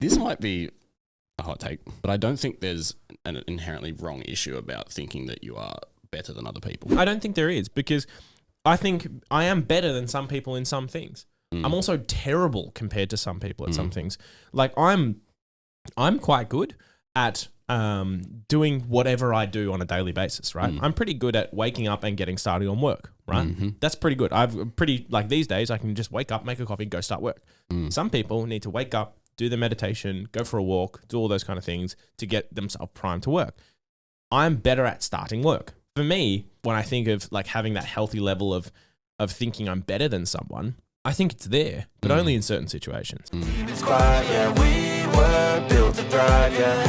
This might be a hot take, but I don't think there's an inherently wrong issue about thinking that you are better than other people. I don't think there is, because I think I am better than some people in some things. I'm also terrible compared to some people at some things. Like I'm quite good at doing whatever I do on a daily basis, right? I'm pretty good at waking up and getting started on work, right? That's pretty good. These days I can just wake up, make a coffee, go start work. Some people need to wake up, do the meditation, go for a walk, do all those kind of things to get themselves primed to work. I'm better at starting work. For me, when I think of like having that healthy level of thinking I'm better than someone, I think it's there, but only in certain situations. Squad, yeah, we were built to thrive, yeah.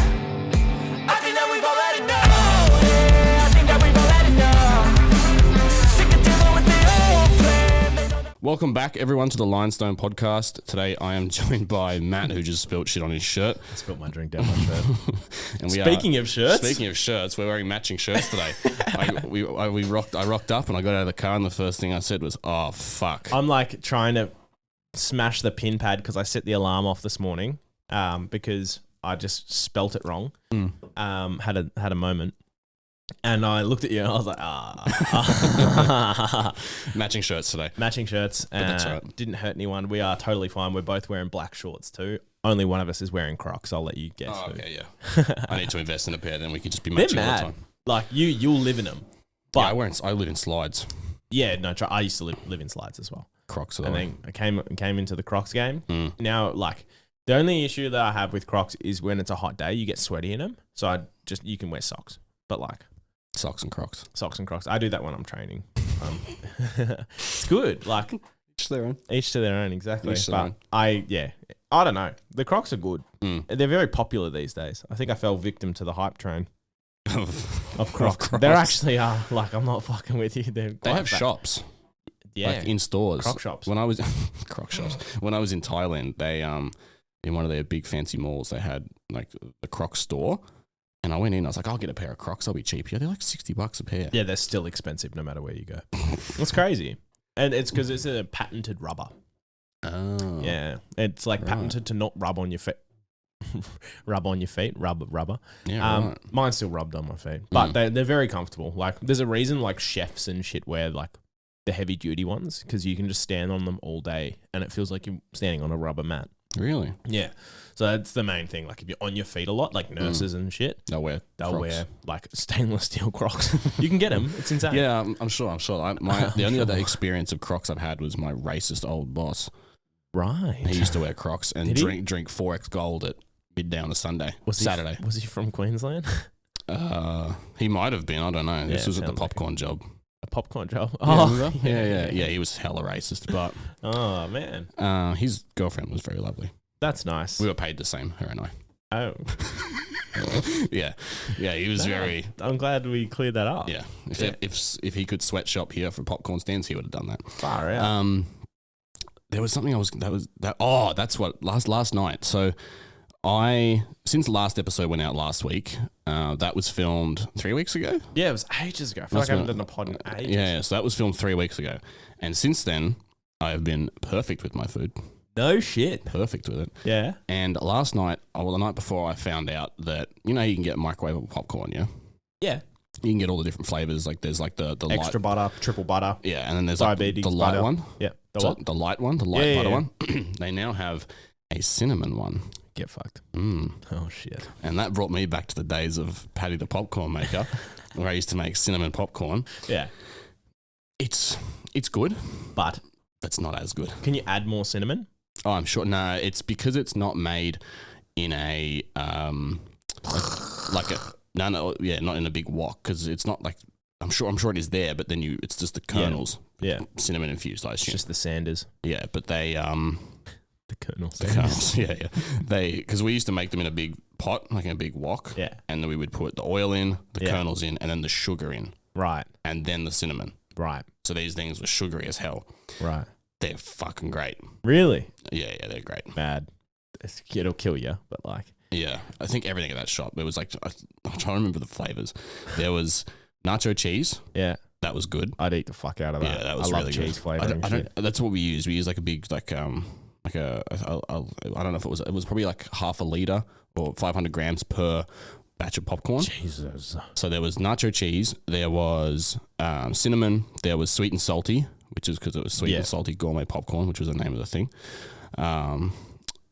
I think that we've all had enough. Yeah, I think that we've all had enough. Sick of dealing with the old plan. Welcome back, everyone, to the Lionstone podcast. Today, I am joined by Matt, who just spilt shit on his shirt. I spilled my drink down my shirt. And Speaking of shirts, we're wearing matching shirts today. I rocked up and I got out of the car, and the first thing I said was, "Oh fuck!" I'm like trying to smash the pin pad because I set the alarm off this morning because I just spelt it wrong. Had a moment. And I looked at you and I was like, Matching shirts today. Matching shirts. That's all right. Didn't hurt anyone. We are totally fine. We're both wearing black shorts too. Only one of us is wearing Crocs. I'll let you guess. Oh, who. okay, yeah. I need to invest in a pair, then we could just be They're matching all the mad. time. Like you'll live in them. But Yeah, I live in slides. yeah, no, I used to live in slides as well. Crocs are And the way. then I came into the Crocs game. Now, like, the only issue that I have with Crocs is when it's a hot day, you get sweaty in them. So you can wear socks. But like, Socks and Crocs. socks and Crocs. I do that when I'm training. It's good. Like Each their own. each to their own, exactly. Each to their But own. I don't know. The Crocs are good. They're very popular these days. I think I fell victim to the hype train of Crocs. Crocs. They're actually like, I'm not fucking with you. They quite have bad. shops. Yeah. Like in stores. Croc shops. When I was Croc shops. When I was in Thailand, they in one of their big fancy malls, they had like the Croc store. And I went in, I was like, I'll get a pair of Crocs, they'll be cheap. Yeah, they're like $60 a pair. Yeah, they're still expensive no matter where you go. It's crazy. And it's because it's a patented rubber. Oh. Yeah. It's like Right. patented to not rub on your feet. Rubber. Yeah, right. Mine's still rubbed on my feet. But they're very comfortable. Like, there's a reason like chefs and shit wear like the heavy duty ones, because you can just stand on them all day and it feels like you're standing on a rubber mat. Really? Yeah. So that's the main thing. Like, if you're on your feet a lot, like nurses and shit, They'll wear they'll Crocs. wear like stainless steel Crocs. You can get them. It's insane. Yeah, I'm sure. The only other experience of Crocs I've had was my racist old boss. Right. He used to wear Crocs and Did he? drink 4X Gold at midday on a Saturday. Was he from Queensland? He might have been. I don't know. This Yeah, was at the sounds like popcorn job. A popcorn job. Yeah, yeah. He was hella racist, but Oh, man. his girlfriend was very lovely. That's nice. We were paid the same, her and I. Oh. Yeah, he was very. I'm glad we cleared that up. Yeah, if he could sweatshop here for popcorn stands, he would have done that. Far out. There was something that's what last night. So since the last episode went out last week, that was filmed 3 weeks ago. Yeah, it was ages ago. I feel like I haven't done a pod in ages. Yeah, so that was filmed 3 weeks ago, and since then I have been perfect with my food. No shit. Perfect with it. Yeah. And last night, the night before, I found out that you can get microwave popcorn. Yeah, Yeah. you can get all the different flavors. Like there's like the Extra light, butter, triple butter. yeah, and then there's like Diabetes the light butter. one. Yeah. The So what? the light one, the light Yeah, butter yeah. one. They now have a cinnamon one. Get fucked. Mm. Oh, shit. And that brought me back to the days of Paddy the popcorn maker, where I used to make cinnamon popcorn. Yeah. It's good, But but it's not as good. can you add more cinnamon? Oh, I'm sure. No, it's because it's not made in a not in a big wok, because it's not like I'm sure it is there, but then it's just the kernels, Yeah. cinnamon infused, I It's assume. just the Sanders. Yeah, but they The kernels. the kernels, yeah, because we used to make them in a big pot, like in a big wok, Yeah. and then we would put the oil in, the Yeah. kernels in, and then the sugar in, Right. and then the cinnamon. Right. So these things were sugary as hell. Right. They're fucking great. Really? Yeah, they're great. Mad. It'll kill you, but like. Yeah, I think everything at that shop. It was like I'm trying to remember the flavors. There was nacho cheese. Yeah. That was good. I'd eat the fuck out of that. Yeah, that was I love really cheese good. flavoring. I don't. That's what we use. We use like a big like a like I don't know if it was probably like half a liter or 500 grams per batch of popcorn. Jesus. So there was nacho cheese, there was cinnamon, there was sweet and salty, which is because it was sweet and salty gourmet popcorn, which was the name of the thing.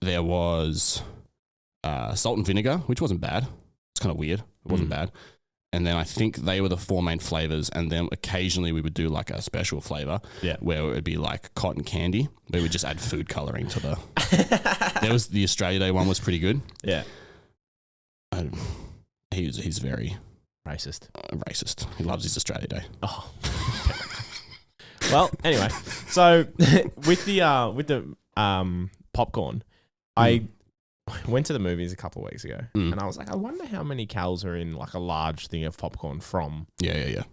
There was salt and vinegar, which wasn't bad. It's kind of weird. It wasn't bad. And then I think they were the 4 main flavors. And then occasionally we would do like a special flavor where it would be like cotton candy. We would just add food coloring to the. There was the Australia Day one was pretty good. Yeah. He's very racist. Racist. He loves his Australia Day. Oh. Well, anyway, so with the popcorn, I went to the movies a couple of weeks ago, and I was like, I wonder how many calories are in like a large thing of popcorn from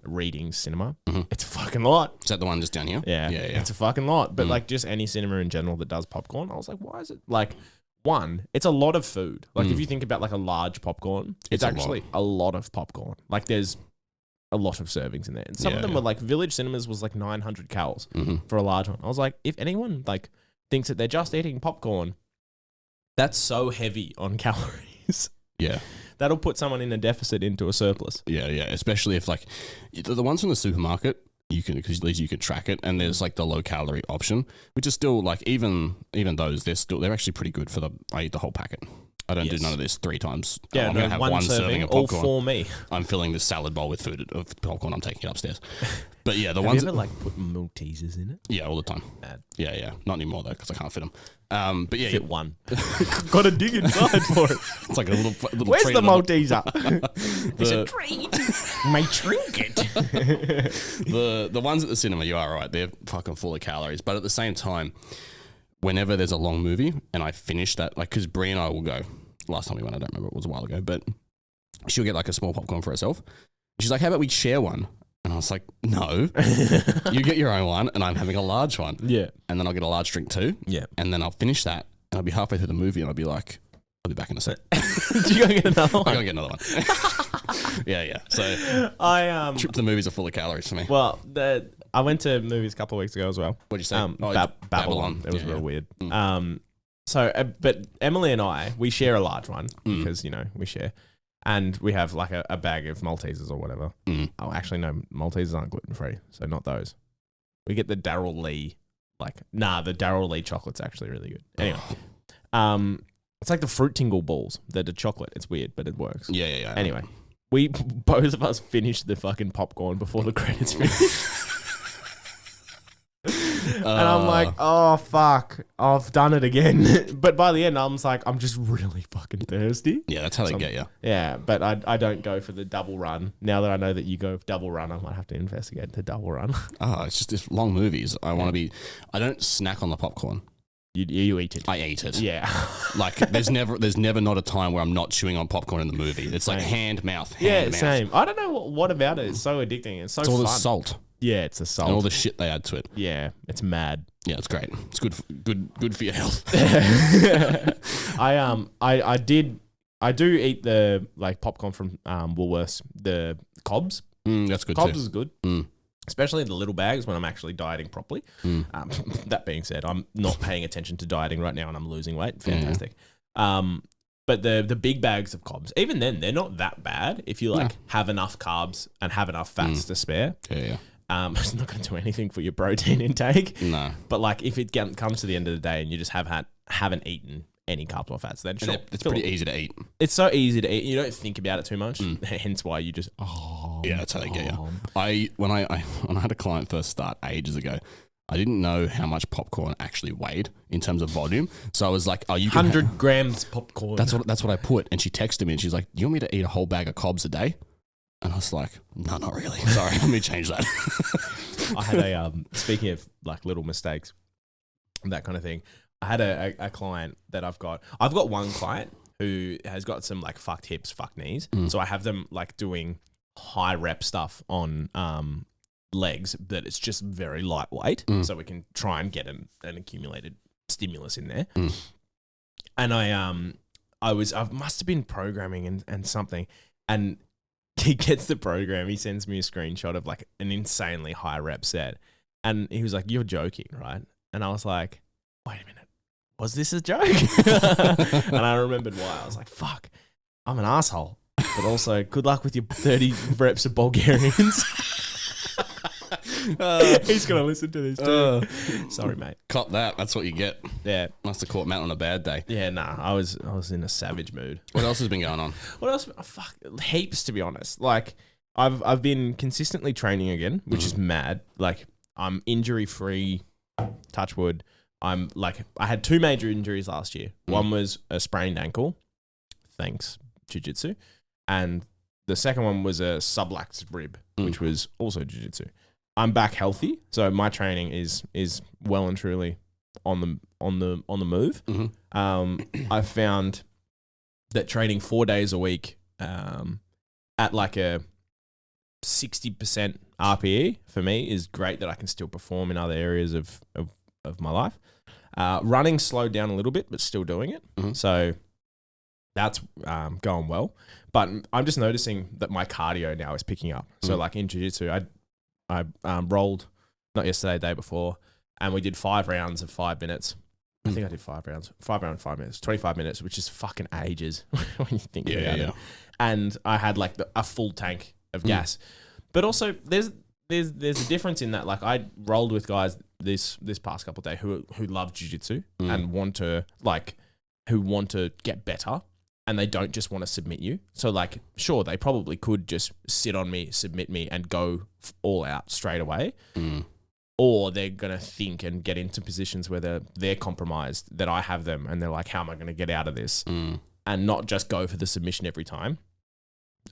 Reading Cinema. It's a fucking lot. Is that the one just down here? Yeah. It's a fucking lot. But like just any cinema in general that does popcorn, I was like, why is it like one? It's a lot of food. Like if you think about like a large popcorn, it's actually a lot of popcorn. Like there's a lot of servings in there, and some of them were like Village Cinemas was like 900 calories for a large one. I was like, if anyone like thinks that they're just eating popcorn, that's so heavy on calories. Yeah. That'll put someone in a deficit into a surplus. Yeah. Especially if like the ones from the supermarket, you can, because at least you can track it, and there's like the low calorie option, which is still like even those they're actually pretty good for I eat the whole packet. I don't do none of this 3 times. Yeah, I'm gonna have one serving of popcorn. All for me. I'm filling this salad bowl with popcorn. I'm taking it upstase. But yeah, the have ones you ever like put Maltesers in it? Yeah, all the time. Bad. Yeah. Not anymore though, because I can't fit them. But yeah, fit one. Got to dig inside for it. It's like a little. Where's treat the Malteser? It's a treat. My trinket. The ones at the cinema, you are right. They're fucking full of calories, but at the same time, whenever there's a long movie and I finish that, like, because Brie and I will go. Last time we went, I don't remember, it was a while ago, but she'll get like a small popcorn for herself. She's like, how about we share one? And I was like, no, you get your own one and I'm having a large one. Yeah. And then I'll get a large drink too. Yeah. And then I'll finish that and I'll be halfway through the movie and I'll be like, I'll be back in a sec. You go get another one? I'm going to get another one. Yeah. So trip to the movies are full of calories for me. Well, I went to movies a couple of weeks ago as well. What'd you say? Babylon. It was real weird. But Emily and I, we share a large one because, we share. And we have like a bag of Maltesers or whatever. Oh, actually, no, Maltesers aren't gluten-free, so not those. We get the Darryl Lee, the Darryl Lee chocolate's actually really good. Anyway, it's like the Fruit Tingle balls. They're the chocolate. It's weird, but it works. Yeah. Anyway, both of us finished the fucking popcorn before the credits finished. And I'm like, oh, fuck, I've done it again. But by the end, I'm just like, I'm just really fucking thirsty. Yeah, that's how they get you. Yeah, but I don't go for the double run. Now that I know that you go for double run, I might have to investigate the double run. It's just this long movies. I don't snack on the popcorn. You eat it. I eat it. Yeah. Like there's never not a time where I'm not chewing on popcorn in the movie. It's like hand, mouth. Same. I don't know what about it. It's so addicting. It's all the salt. Yeah, it's the salt. And all the shit they add to it. Yeah, it's mad. Yeah, it's great. It's good for your health. I do eat the popcorn from Woolworths, the Cobbs. That's good. Cobbs is good. Especially the little bags when I'm actually dieting properly. That being said, I'm not paying attention to dieting right now and I'm losing weight. Fantastic. But the big bags of Cobbs, even then, they're not that bad if you have enough carbs and have enough fats to spare. Yeah. It's not going to do anything for your protein intake. No. But if it comes to the end of the day and you just haven't eiten any carbs or fats, then sure. It's pretty easy to eat. It's so easy to eat. You don't think about it too much. Hence why you just yeah, that's how they get you. When I had a client first start ages ago, I didn't know how much popcorn actually weighed in terms of volume. So I was like, you 100 grams popcorn. That's what I put. And she texted me and she's like, do you want me to eat a whole bag of Cobbs a day? And I was like, no, not really. Sorry, let me change that. I had speaking of little mistakes, that kind of thing. I had a client that I've got one client who has got some fucked hips, fucked knees. So I have them doing high rep stuff on legs that it's just very lightweight. So we can try and get an accumulated stimulus in there. And I must have been programming and something, and he gets the program, he sends me a screenshot of an insanely high rep set, and he was like, you're joking, right? And I was like, wait a minute, was this a joke? And I rememred why. I was like, fuck, I'm an asshole. But also, good luck with your 30 reps of Bulgarians. He's going to listen to this too. Sorry, mate. Cop that. That's what you get. Yeah. Must have caught Matt on a bad day. Yeah, nah. I was in a savage mood. What else has been going on? What else? Oh, fuck, heaps, to be honest. Like, I've been consistently training again, which is mad. Like, I'm injury free, touch wood. I had 2 major injuries last year. One was a sprained ankle, thanks jiu-jitsu, and the second one was a subluxed rib, which was also jiu-jitsu. I'm back healthy, so my training is well and truly on the move. I found that training 4 days a week at like a 60% RPE for me is great, that I can still perform in other areas of my life. Running slowed down a little bit, but still doing it. So that's going well. But I'm just noticing that my cardio now is picking up. So like in jiu-jitsu, I rolled, not yesterday, the day before, and we did 5 rounds of 5 minutes. I think I did 5 rounds. 5 rounds, 5 minutes. 25 minutes, which is fucking ages when you think about it. And I had like a full tank of gas. But also, there's a difference in that. Like, I rolled with guys this past couple of days who love jiu-jitsu and want to get better, and they don't just want to submit you. So like, sure, they probably could just sit on me, submit me, and go all out straight away. Or they're going to think and get into positions where they're compromised, that I have them, and they're like, how am I going to get out of this? And not just go for the submission every time.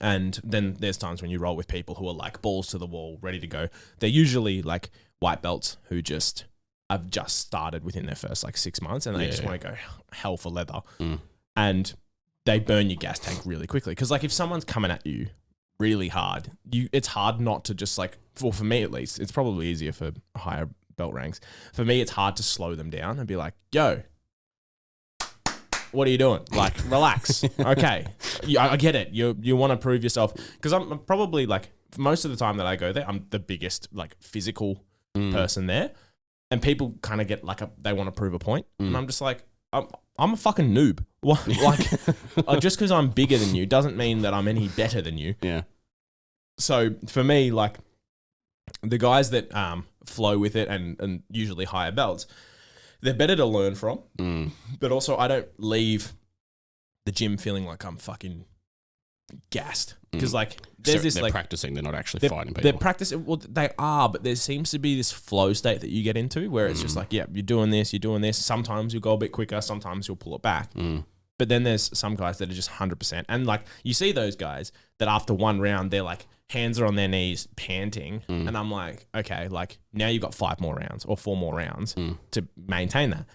And then there's times when you roll with people who are like balls to the wall, ready to go. They're usually like white belts who have just started within their first like 6 months, and they just want to go hell for leather. And they burn your gas tank really quickly. Because like, if someone's coming at you really hard, it's hard not to just like, well, for me at least, it's probably easier for higher belt ranks. For me, it's hard to slow them down and be like, yo, what are you doing? Like, relax. Okay. I get it. You want to prove yourself. Because I'm probably like, most of the time that I go there, I'm the biggest like physical person there. And people kind of get like they want to prove a point. And I'm just like, I'm a fucking noob. Like, just because I'm bigger than you doesn't mean that I'm any better than you. Yeah. So for me, like, the guys that flow with it and usually higher belts, they're better to learn from. But also, I don't leave the gym feeling like I'm fucking gassed. Because like, there's this they're like practicing, they're not actually fighting people. They're practicing. Well, they are, but there seems to be this flow state that you get into where it's just like, yeah, you're doing this. Sometimes you'll go a bit quicker. Sometimes you'll pull it back. But then there's some guys that are just 100%. And like, you see those guys that after one round, they're like, hands are on their knees, panting. And I'm like, okay, like, now you've got 5 more rounds or 4 more rounds to maintain that.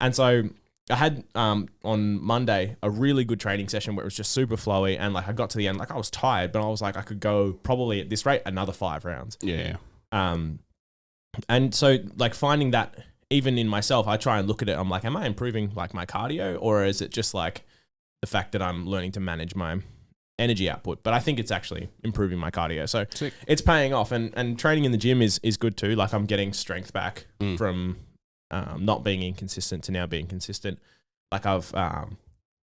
And so I had on Monday a really good training session where it was just super flowy, and like, I got to the end, like, I was tired, but I was like, I could go probably at this rate another 5 rounds. Yeah. And so like, finding that even in myself, I try and look at it. I'm like, am I improving like my cardio, or is it just like the fact that I'm learning to manage my energy output? But I think it's actually improving my cardio. So it's paying off, and training in the gym is good too. Like, I'm getting strength back from not being inconsistent to now being consistent. Like, I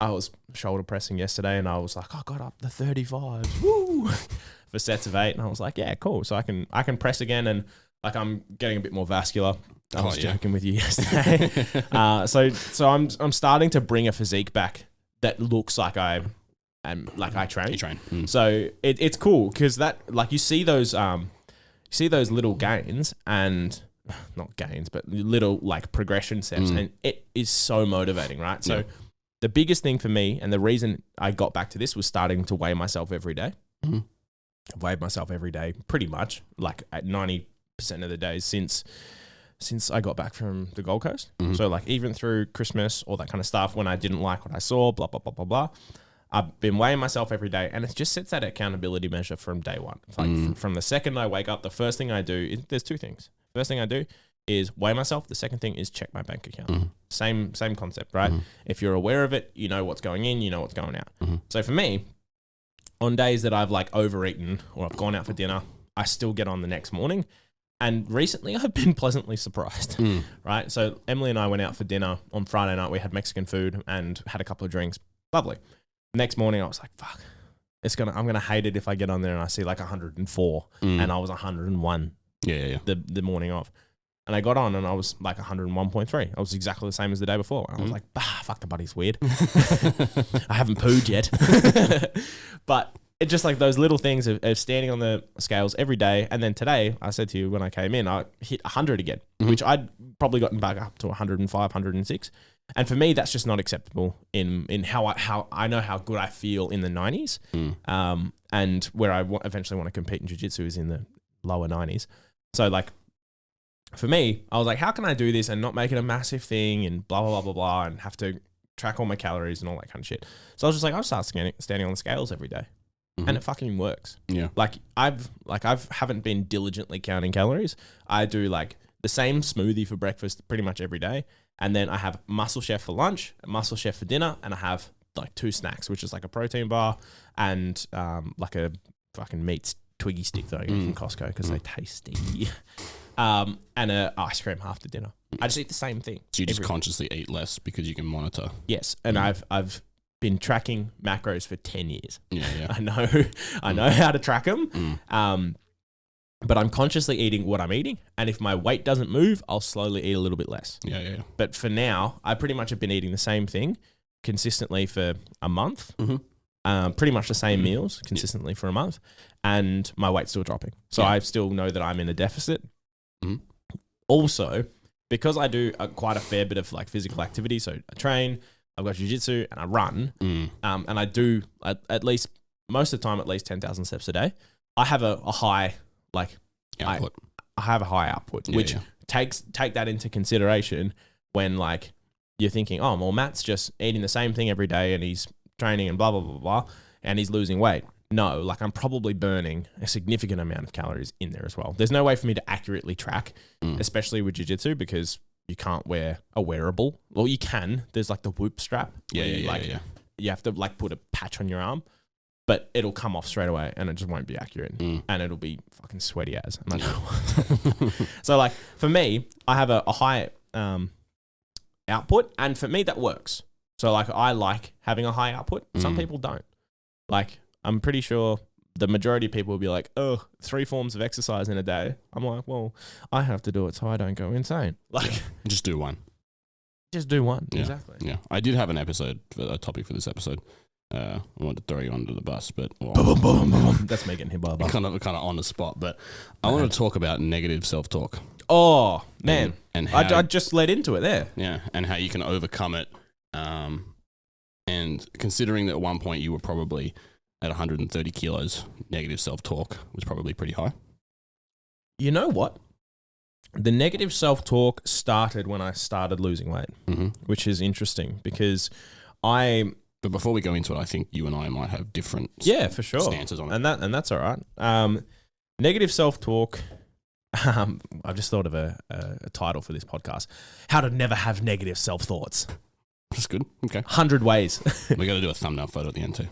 was shoulder pressing yesterday, and I was like, I got up the 35 woo, for sets of 8, and I was like, yeah, cool. So I can press again, and like, I'm getting a bit more vascular. I was joking with you yesterday. So I'm starting to bring a physique back that looks like I train. You train. So it's cool, because that, like, you see those little gains, and not gains, but little like progression steps, and it is so motivating, right? So the biggest thing for me, and the reason I got back to this, was starting to weigh myself every day. I've weighed myself every day pretty much, like at 90% of the days since I got back from the Gold Coast. So like, even through Christmas, all that kind of stuff, when I didn't like what I saw, blah, blah, blah, blah, blah, I've been weighing myself every day, and it just sets that accountability measure from day one. It's like, from the second I wake up, the first thing I do there's 2 things. First thing I do is weigh myself. The second thing is check my bank account. Same concept, right? If you're aware of it, you know what's going in, you know what's going out. So for me, on days that I've like overeaten or I've gone out for dinner, I still get on the next morning And recently I've been pleasantly surprised, right? So Emily and I went out for dinner on Friday night. We had Mexican food and had a couple of drinks. Lovely. Next morning I was like, fuck, I'm going to hate it if I get on there and I see like 104 and I was 101 the morning of. And I got on and I was like 101.3. I was exactly the same as the day before. And I was like, fuck, the body's weird. I haven't pooed yet. But it's just like those little things of standing on the scales every day. And then today, I said to you when I came in, I hit 100 again, which I'd probably gotten back up to 105, 106. And for me, that's just not acceptable in how I know how good I feel in the 90s. And where I eventually want to compete in jiu-jitsu is in the lower 90s. So like, for me, I was like, how can I do this and not make it a massive thing and blah, blah, blah, blah, blah, and have to track all my calories and all that kind of shit. So I was just like, I'll start standing on the scales every day. And it fucking works. Yeah. Like I haven't been diligently counting calories. I do like the same smoothie for breakfast pretty much every day. And then I have Muscle Chef for lunch, Muscle Chef for dinner, and I have like 2 snacks, which is like a protein bar and like a fucking meat Twiggy stick that I get from Costco because they tasty. And a ice cream after dinner. I just eat the same thing. So you just consciously eat less because you can monitor. Yes, and I've been tracking macros for 10 years. Yeah. I know how to track them. But I'm consciously eating what I'm eating, and if my weight doesn't move, I'll slowly eat a little bit less. Yeah. But for now, I pretty much have been eating the same thing consistently for a month. Pretty much the same meals consistently for a month, and my weight's still dropping. So I still know that I'm in a deficit. Also, because I do quite a fair bit of like physical activity, so I train, I've got jiu-jitsu, and I run, and I do at least most of the time at least 10,000 steps a day. I have a high like output. I have a high output, which take that into consideration when like you're thinking, oh, well, Matt's just eating the same thing every day and he's training and blah blah blah blah, and he's losing weight. No, like I'm probably burning a significant amount of calories in there as well. There's no way for me to accurately track, especially with jiu-jitsu, because you can't wear a wearable. Well, you can. There's like the Whoop strap. You have to like put a patch on your arm, but it'll come off straight away and it just won't be accurate. And it'll be fucking sweaty as. So like for me, I have a high output, and for me that works. So like I like having a high output. Some people don't. Like I'm pretty sure the majority of people will be like, oh, 3 forms of exercise in a day. I'm like, well, I have to do it so I don't go insane. Like just do one. Just do one. Yeah. Exactly. Yeah. I did have a topic for this episode. I wanted to throw you under the bus, but that's me getting hit by a bus. Kind of on the spot, but I want to talk about negative self-talk. Oh man, and how, I just led into it there. Yeah, and how you can overcome it. And considering that at one point you were probably at 130 kilos, negative self-talk was probably pretty high. You know what? The negative self-talk started when I started losing weight, which is interesting because But before we go into it, I think you and I might have different for sure stances on it. And that's all right. Negative self-talk. I've just thought of a title for this podcast. How to never have negative self-thoughts. That's good. Okay. 100 ways. We got to do a thumbnail photo at the end too.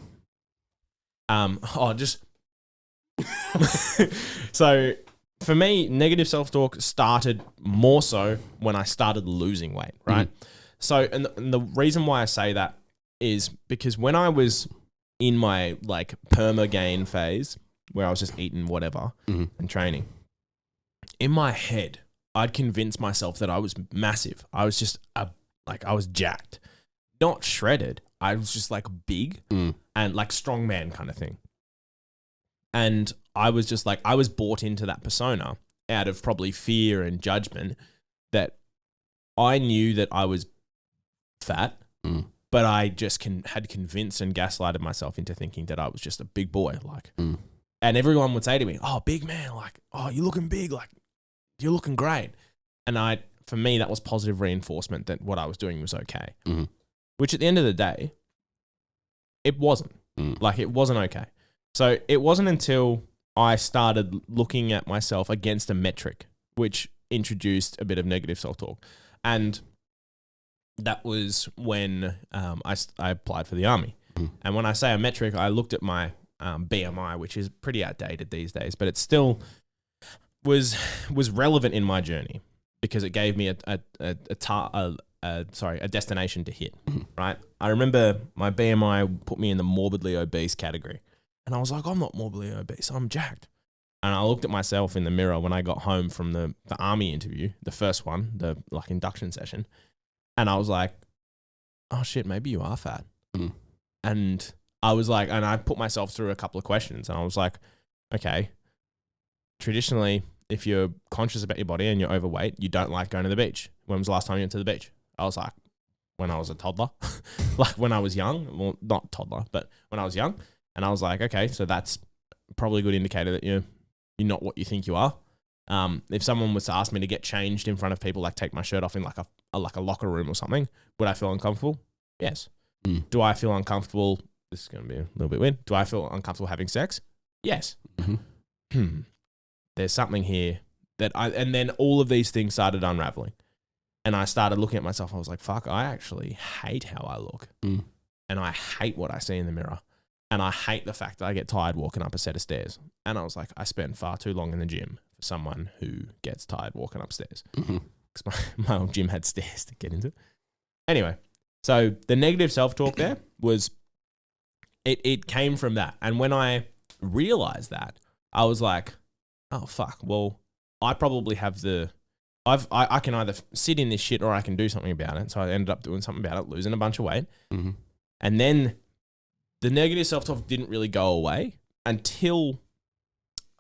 So for me, negative self-talk started more so when I started losing weight, right? So, and the reason why I say that is because when I was in my like perma gain phase, where I was just eating whatever and training, in my head, I'd convince myself that I was massive. I was just I was jacked, not shredded. I was just like big and like strongman kind of thing. And I was just like, I was bought into that persona out of probably fear and judgment that I knew that I was fat, but I just had convinced and gaslighted myself into thinking that I was just a big boy. Like, and everyone would say to me, oh, big man, like, oh, you're looking big, like, you're looking great. And for me, that was positive reinforcement that what I was doing was okay. Which at the end of the day, it wasn't. Like, it wasn't okay. So it wasn't until I started looking at myself against a metric, which introduced a bit of negative self-talk. And that was when I applied for the army. And when I say a metric, I looked at my BMI, which is pretty outdated these days, but it's still was relevant in my journey because it gave me a destination to hit, right? I remember my BMI put me in the morbidly obese category. And I was like, I'm not morbidly obese, I'm jacked. And I looked at myself in the mirror when I got home from the army interview, the first one, the like induction session. And I was like, oh shit, maybe you are fat. Mm. And I was like, and I put myself through a couple of questions and I was like, okay, traditionally, if you're conscious about your body and you're overweight, you don't like going to the beach. When was the last time you went to the beach? I was like, when I was a toddler, like when I was young, well, not toddler, but when I was young. And I was like, okay, so that's probably a good indicator that you're not what you think you are. If someone was to ask me to get changed in front of people, like take my shirt off in like a locker room or something, would I feel uncomfortable? Yes. Mm. Do I feel uncomfortable? This is going to be a little bit weird. Do I feel uncomfortable having sex? Yes. Mm-hmm. There's something here and then all of these things started unraveling. And I started looking at myself. I was like, fuck, I actually hate how I look. Mm. And I hate what I see in the mirror. And I hate the fact that I get tired walking up a set of stairs. And I was like, I spend far too long in the gym for someone who gets tired walking upstairs. Because my old gym had stairs to get into. Anyway, so the negative self-talk there was, it came from that. And when I realized that, I was like, oh, fuck, well, I probably have I can either sit in this shit or I can do something about it. So I ended up doing something about it, losing a bunch of weight. Mm-hmm. And then the negative self-talk didn't really go away until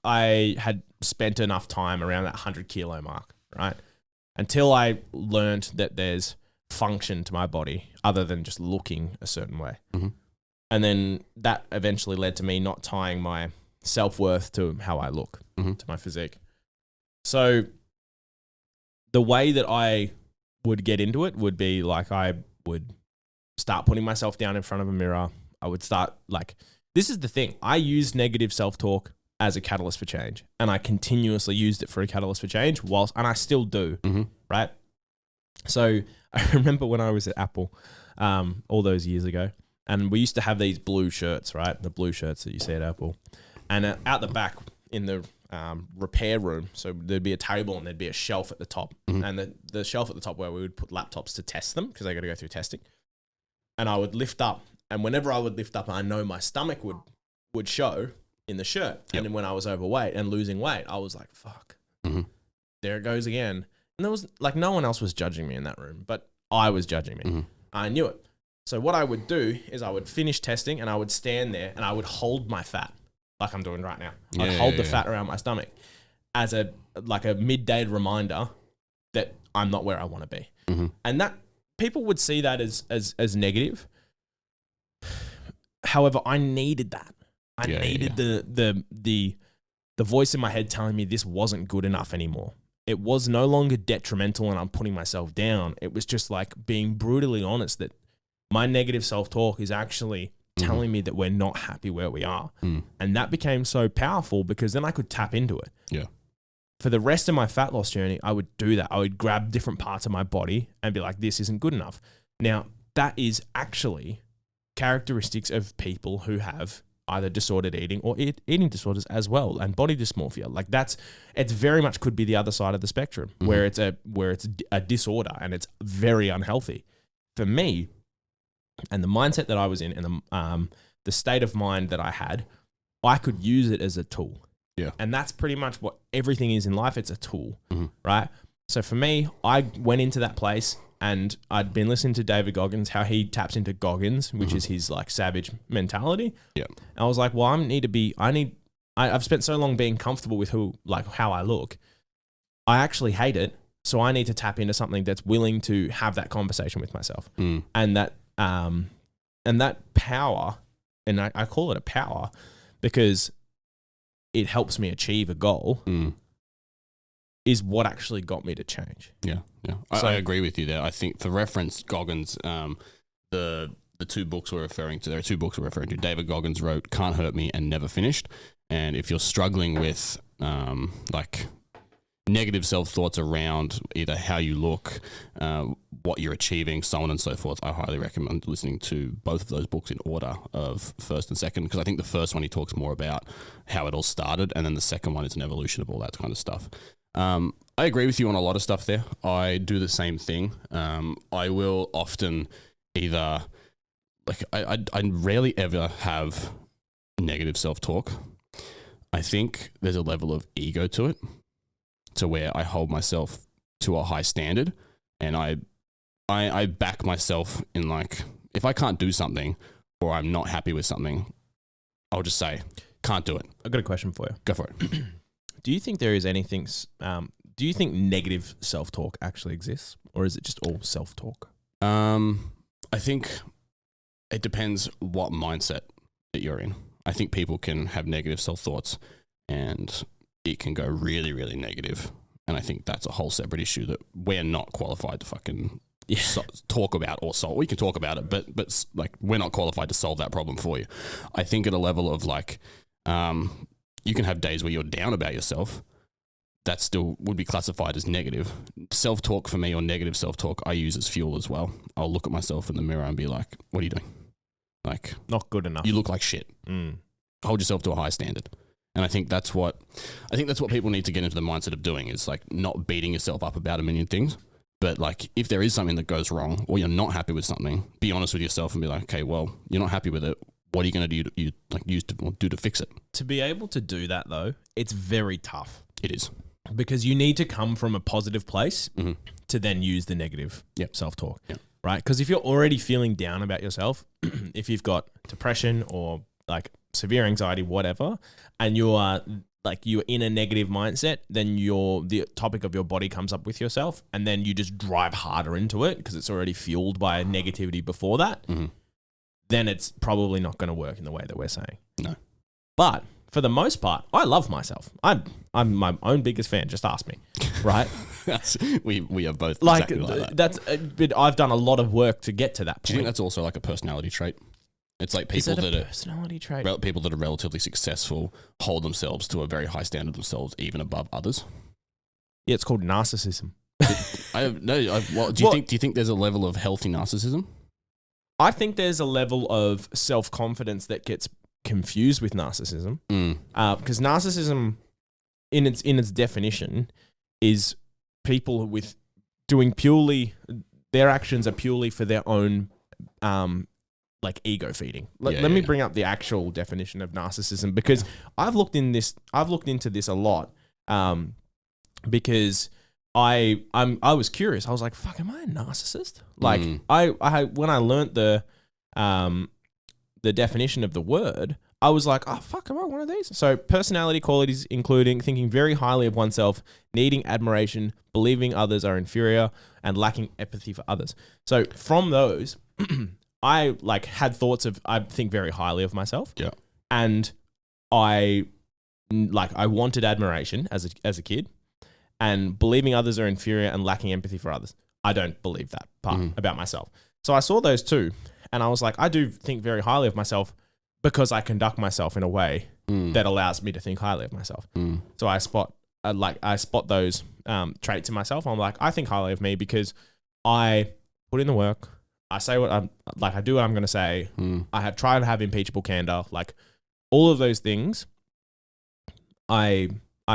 I had spent enough time around that 100 kilo mark, right? Until I learned that there's function to my body other than just looking a certain way. Mm-hmm. And then that eventually led to me not tying my self-worth to how I look, mm-hmm. to my physique. So the way that I would get into it would be like I would start putting myself down in front of a mirror. I would start this is the thing. I used negative self-talk as a catalyst for change, and I continuously used it for a catalyst for change and I still do, mm-hmm. right? So I remember when I was at Apple all those years ago, and we used to have these blue shirts, right? The blue shirts that you see at Apple. And out the back in the repair room, so there'd be a table and there'd be a shelf at the top. Mm-hmm. And the shelf at the top where we would put laptops to test them because they got to go through testing. And I would lift up. And whenever I would lift up, I know my stomach would show in the shirt. Yep. And then when I was overweight and losing weight, I was like, fuck, mm-hmm. there it goes again. And there was no one else was judging me in that room, but I was judging me. Mm-hmm. I knew it. So what I would do is I would finish testing and I would stand there and I would hold my fat like I'm doing right now. I'd hold the fat around my stomach as a midday reminder that I'm not where I want to be. Mm-hmm. And that people would see that as negative. However, I needed that. I needed the voice in my head telling me this wasn't good enough anymore. It was no longer detrimental and I'm putting myself down. It was just like being brutally honest that my negative self-talk is actually telling me that we're not happy where we are. Mm. And that became so powerful because then I could tap into it. Yeah. For the rest of my fat loss journey, I would do that. I would grab different parts of my body and be like, this isn't good enough. Now, that is actually characteristics of people who have either disordered eating or eating disorders as well, and body dysmorphia. It's very much could be the other side of the spectrum, mm-hmm. where it's a disorder and it's very unhealthy. For me, and the mindset that I was in, and the state of mind that I had, I could use it as a tool. Yeah, and that's pretty much what everything is in life. It's a tool, mm-hmm. right? So for me, I went into that place. And I'd been listening to David Goggins, how he taps into Goggins, which mm-hmm. is his savage mentality. Yeah. And I was like, well, I've spent so long being comfortable with how I look. I actually hate it. So I need to tap into something that's willing to have that conversation with myself. Mm. And that power, and I call it a power because it helps me achieve a goal. Mm. Is what actually got me to change. Yeah. I agree with you there. I think for reference, Goggins, the two books we're referring to, there are two books we're referring to. David Goggins wrote Can't Hurt Me and Never Finished. And if you're struggling with negative self-thoughts around either how you look, what you're achieving, so on and so forth, I highly recommend listening to both of those books in order of first and second, because I think the first one he talks more about how it all started, and then the second one is an evolution of all that kind of stuff. I agree with you on a lot of stuff there. I do the same thing. I will often either, like, I rarely ever have negative self-talk. I think there's a level of ego to it, to where I hold myself to a high standard, and I back myself in, like, if I can't do something or I'm not happy with something, I'll just say, can't do it. I've got a question for you. Go for it. Do you think there is anything, do you think negative self-talk actually exists, or is it just all self-talk? I think it depends what mindset that you're in. I think people can have negative self-thoughts and it can go really, really negative. And I think that's a whole separate issue that we're not qualified to fucking talk about or solve. We can talk about it, but like, we're not qualified to solve that problem for you. I think at a level of, like, you can have days where you're down about yourself. That still would be classified as negative. Self-talk for me, or negative self-talk, I use as fuel as well. I'll look at myself in the mirror and be like, what are you doing? Like, not good enough. You look like shit. Hold yourself to a high standard. And I think that's what people need to get into the mindset of doing, is like not beating yourself up about a million things. But like, if there is something that goes wrong or you're not happy with something, be honest with yourself and be like, okay, well, you're not happy with it. What are you going to do to fix it? To be able to do that, though, it's very tough. It is. Because you need to come from a positive place to then use the negative self-talk, right? Because if you're already feeling down about yourself, if you've got depression or like severe anxiety, whatever, and you're in a negative mindset, then the topic of your body comes up with yourself, and then you just drive harder into it because it's already fueled by negativity before that. Then it's probably not going to work in the way that we're saying. No. But for the most part, I love myself. I'm my own biggest fan. Just ask me, right? we are both exactly like that. But I've done a lot of work to get to that point. Do you think that's also like a personality trait? It's like people personality trait? People that are relatively successful hold themselves to a very high standard themselves, even above others. Yeah, it's called narcissism. Do you think there's a level of healthy narcissism? I think there's a level of self-confidence that gets confused with narcissism, because narcissism, in its definition, is people with doing purely, their actions are purely for their own, like, ego feeding. Let me bring up the actual definition of narcissism, because I've looked into this a lot, because I was curious. I was like, fuck, am I a narcissist? Like, I when I learnt the definition of the word, I was like, oh, fuck, am I one of these? So personality qualities including thinking very highly of oneself, needing admiration, believing others are inferior, and lacking empathy for others. So from those, I like had thoughts of, I think very highly of myself. Yeah. And I wanted admiration as a kid, and believing others are inferior and lacking empathy for others. I don't believe that part about myself. So I saw those two, and I was like, I do think very highly of myself because I conduct myself in a way that allows me to think highly of myself. So I spot those traits in myself. I'm like, I think highly of me because I put in the work. I say what I'm like. I do what I'm going to say. I have tried to have impeachable candor. Like, all of those things, I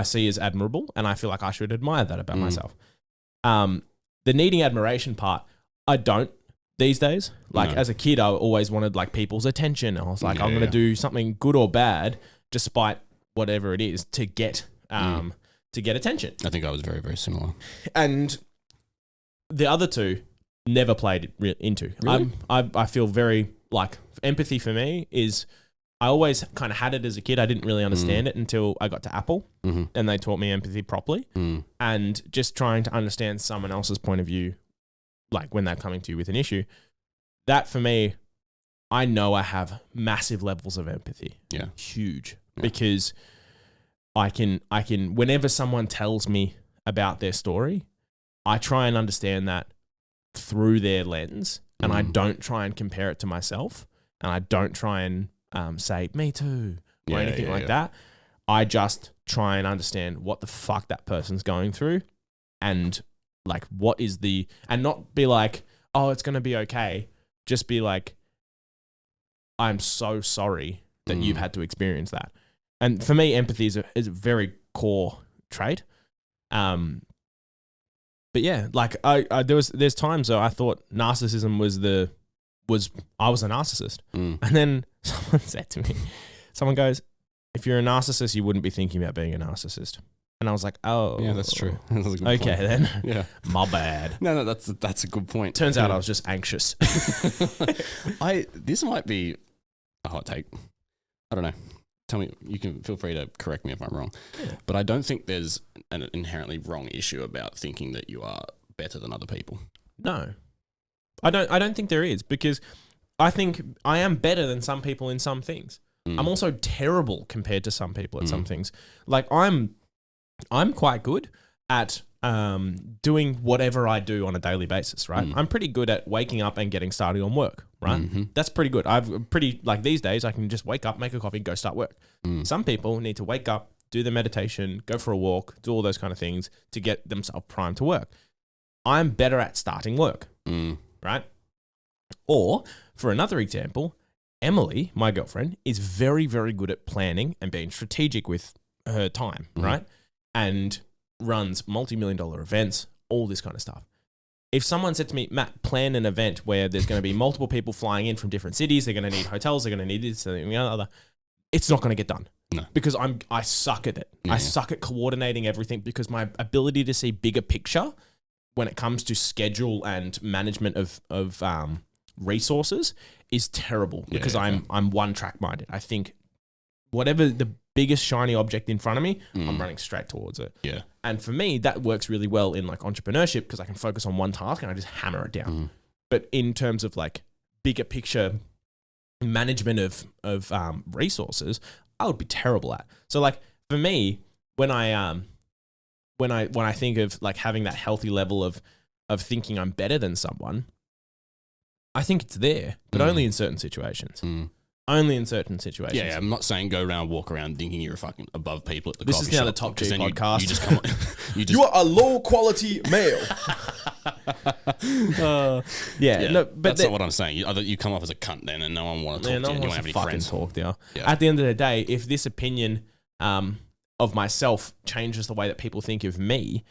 see as admirable, and I feel like I should admire that about myself. The needing admiration part, I don't these days. Like, as a kid, I always wanted like people's attention. I was like, I'm going to do something good or bad, despite whatever it is, to get attention. I think I was very, very similar. And the other two never played into. Really? I feel very like empathy for me is, I always kind of had it as a kid. I didn't really understand it until I got to Apple, and they taught me empathy properly. And just trying to understand someone else's point of view, like when they're coming to you with an issue, that for me, I know I have massive levels of empathy. Yeah. Huge. Yeah. Because I can, whenever someone tells me about their story, I try and understand that through their lens, and I don't try and compare it to myself, and I don't try and say, me too, or anything like that. I just try and understand what the fuck that person's going through and like what is and not be like, oh, it's going to be okay. Just be like, I'm so sorry that you've had to experience that. And for me, empathy is a very core trait. But yeah, like there's times though I thought narcissism I was a narcissist. And then someone goes, if you're a narcissist, you wouldn't be thinking about being a narcissist. And I was like, oh. Yeah, that's true. That's a good okay, point. then. Yeah. My bad. No, that's a good point. Turns out I was just anxious. This might be a hot take. I don't know. Tell me, you can feel free to correct me if I'm wrong. Yeah. But I don't think there's an inherently wrong issue about thinking that you are better than other people. No. I don't think there is, because I think I am better than some people in some things. I'm also terrible compared to some people at some things. Like I'm quite good at doing whatever I do on a daily basis, right? I'm pretty good at waking up and getting started on work, right? That's pretty good. Like these days, I can just wake up, make a coffee, go start work. Some people need to wake up, do the meditation, go for a walk, do all those kind of things to get themselves primed to work. I'm better at starting work, right? Or for another example, Emily, my girlfriend, is very, very good at planning and being strategic with her time, right? And runs multi-million-dollar events, all this kind of stuff. If someone said to me, Matt, plan an event where there's going to be multiple people flying in from different cities, they're going to need hotels, they're going to need this and the other, it's not going to get done. No. Because I suck at it. I suck at coordinating everything because my ability to see bigger picture when it comes to schedule and management of resources is terrible because I'm one track minded. I think whatever the biggest shiny object in front of me, I'm running straight towards it. Yeah. And for me, that works really well in like entrepreneurship because I can focus on one task and I just hammer it down. But in terms of like bigger picture management of resources, I would be terrible at. So like for me, when I think of like having that healthy level of thinking I'm better than someone, I think it's there, but only in certain situations. Only in certain situations. Yeah, I'm not saying go around, walk around thinking you're fucking above people at the this coffee shop. This is now the Top G podcast. You just come on, you are a low quality male. No, but that's not what I'm saying. You come off as a cunt then, and no one want to talk to you. You don't have any friends. Talk there. Yeah. At the end of the day, if this opinion of myself changes the way that people think of me,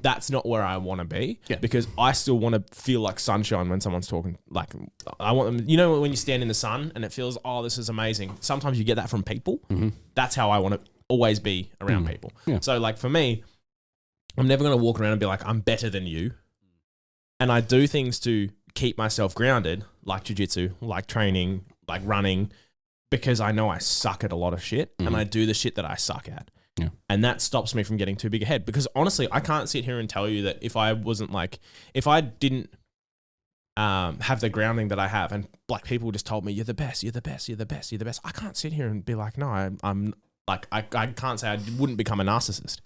that's not where I want to be. Yeah. Because I still want to feel like sunshine when someone's talking. Like I want them. You know when you stand in the sun and it feels, oh, this is amazing. Sometimes you get that from people. That's how I want to always be around people. Yeah. So like for me, I'm never going to walk around and be like, I'm better than you. And I do things to keep myself grounded, like jiu-jitsu, like training, like running, because I know I suck at a lot of shit and I do the shit that I suck at. Yeah. And that stops me from getting too big ahead. Because honestly, I can't sit here and tell you that if I didn't have the grounding that I have and like people just told me, you're the best, you're the best, you're the best, you're the best. I can't sit here and be like, no, I'm like, I can't say I wouldn't become a narcissist.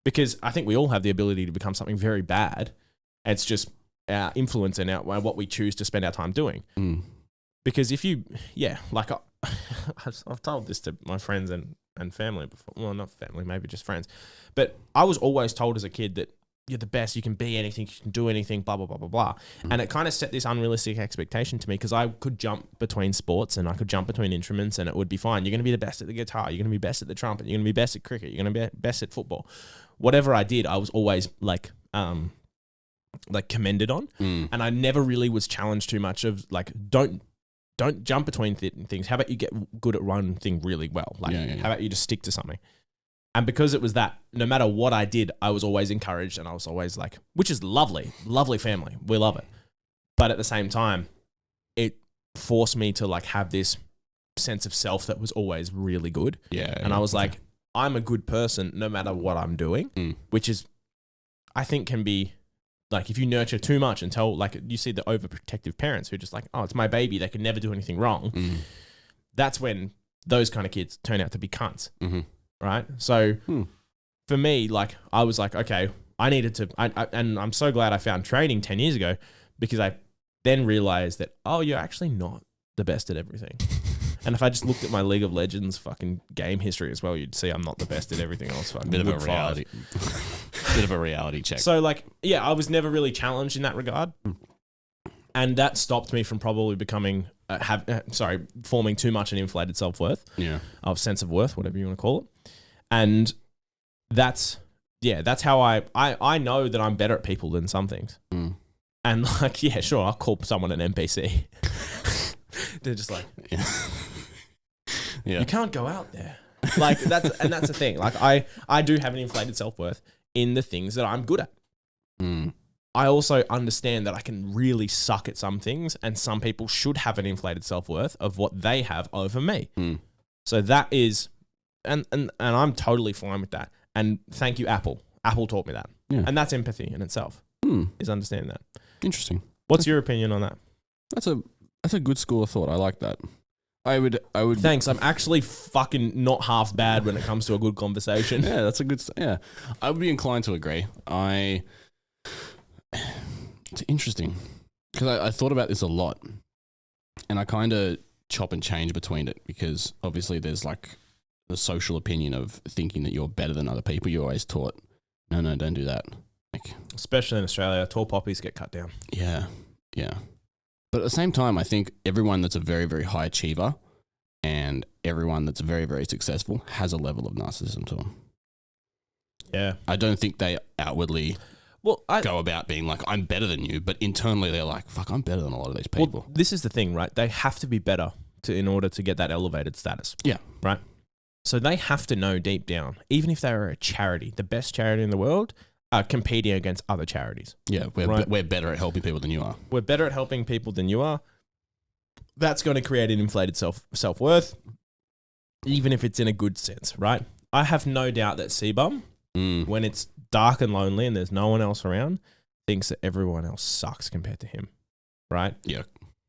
Because I think we all have the ability to become something very bad. It's just our influence and what we choose to spend our time doing. Because if you, like I've told this to my friends and family before. Well, not family, maybe just friends. But I was always told as a kid that you're the best, you can be anything, you can do anything, blah, blah, blah, blah, blah. And it kind of set this unrealistic expectation to me because I could jump between sports and I could jump between instruments and it would be fine. You're going to be the best at the guitar. You're going to be best at the trumpet. You're going to be best at cricket. You're going to be best at football. Whatever I did, I was always like commended on. And I never really was challenged too much of like, don't jump between things. How about you get good at one thing really well? Like, how about you just stick to something? And because it was that, no matter what I did, I was always encouraged and I was always like, which is lovely, lovely family. We love it. But at the same time, it forced me to like have this sense of self that was always really good. And I was like, I'm a good person no matter what I'm doing, which is, I think can be, like if you nurture too much and tell, like you see the overprotective parents who are just like, oh, it's my baby, they can never do anything wrong. That's when those kind of kids turn out to be cunts, right? So for me, like I was like, okay, I needed to, and I'm so glad I found training 10 years ago because I then realized that, oh, you're actually not the best at everything. And if I just looked at my League of Legends fucking game history as well, you'd see I'm not the best at everything else. Fucking Bit of a Wood reality. Bit of a reality check. So like, yeah, I was never really challenged in that regard. And that stopped me from probably becoming, forming too much an inflated self-worth. Yeah. Of sense of worth, whatever you want to call it. And that's how I know that I'm better at people than some things. And like, yeah, sure, I'll call someone an NPC. They're just like, yeah. You can't go out there. Like that's the thing. Like I do have an inflated self-worth in the things that I'm good at. I also understand that I can really suck at some things, and some people should have an inflated self-worth of what they have over me. So that is, and I'm totally fine with that. And thank you, Apple. Apple taught me that. Yeah. And that's empathy in itself, is understanding that. Interesting. What's your opinion on that? That's a good school of thought. I like that. I would. Thanks. I'm actually fucking not half bad when it comes to a good conversation. Yeah, that's a good. Yeah, I would be inclined to agree. It's interesting because I thought about this a lot, and I kind of chop and change between it because obviously there's like the social opinion of thinking that you're better than other people. You're always taught, no, don't do that. Like, especially in Australia, tall poppies get cut down. Yeah. But at the same time, I think everyone that's a very, very high achiever and everyone that's very, very successful has a level of narcissism to them. Yeah. I don't think they outwardly go about being like, I'm better than you, but internally they're like, fuck, I'm better than a lot of these people. Well, this is the thing, right? They have to be better in order to get that elevated status. Yeah. Right? So they have to know deep down, even if they are a charity, the best charity in the world, are competing against other charities. Yeah, we're better at helping people than you are. We're better at helping people than you are. That's going to create an inflated self-worth, even if it's in a good sense, right? I have no doubt that C-Bum, when it's dark and lonely and there's no one else around, thinks that everyone else sucks compared to him, right? Yeah.